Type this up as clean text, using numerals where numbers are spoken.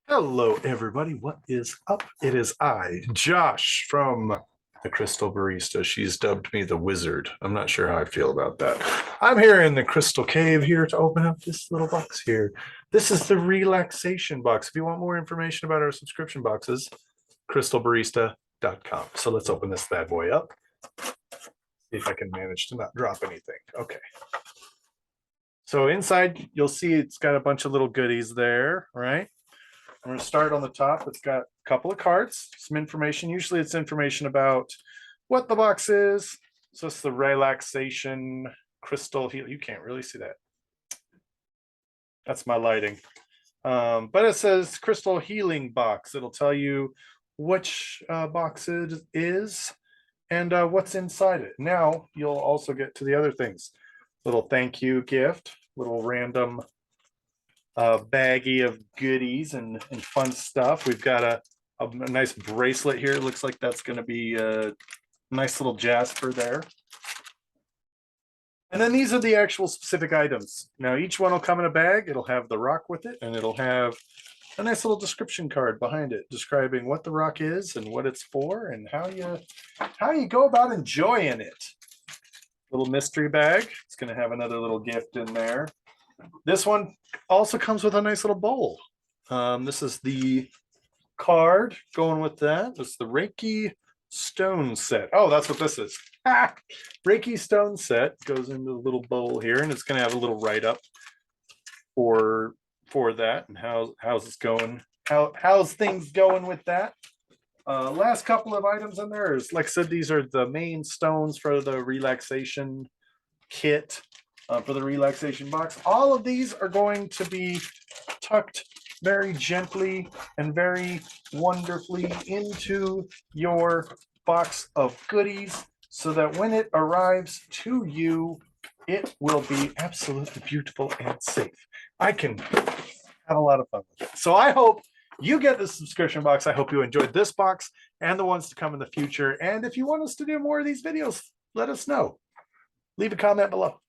Hello, everybody. What is up? It is I, Josh, from the Crystal Barista. She's dubbed me the Wizard. I'm not sure how I feel about that. I'm here in the Crystal Cave here to open up this little box here. This is the Relaxation Box. If you want more information about our subscription boxes, crystalbarista.com. So let's open this bad boy up. See if I can manage to not drop anything. Okay. So inside, you'll see it's got a bunch of little goodies there, right? I'm going to start on the top. It's got a couple of cards, some information. Usually it's information about what the box is. So it's the Relaxation Crystal Heal. You can't really see that. That's my lighting. But it says Crystal Healing Box. It'll tell you which box it is and what's inside it. Now you'll also get to the other things. Little thank you gift, little random baggie of goodies and fun stuff. We've got a nice bracelet here. It looks like that's going to be a nice little jasper there. And then these are the actual specific items. Now each one will come in a bag. It'll have the rock with it, and it'll have a nice little description card behind it describing what the rock is and what it's for and how you go about enjoying it. Little mystery bag. It's going to have another little gift in there. This one also comes with a nice little bowl. This is the card going with that. It's the Reiki stone set. Oh, that's what this is. Reiki stone set goes into the little bowl here, and it's going to have a little write-up for that and how's it's going. How's things going with that? Last couple of items in there is, like I said, these are the main stones for the relaxation kit. For the relaxation box. All of these are going to be tucked very gently and very wonderfully into your box of goodies so that when it arrives to you, it will be absolutely beautiful and safe. I can have a lot of fun with it. So I hope you get the subscription box. I hope you enjoyed this box and the ones to come in the future. And if you want us to do more of these videos, let us know. Leave a comment below.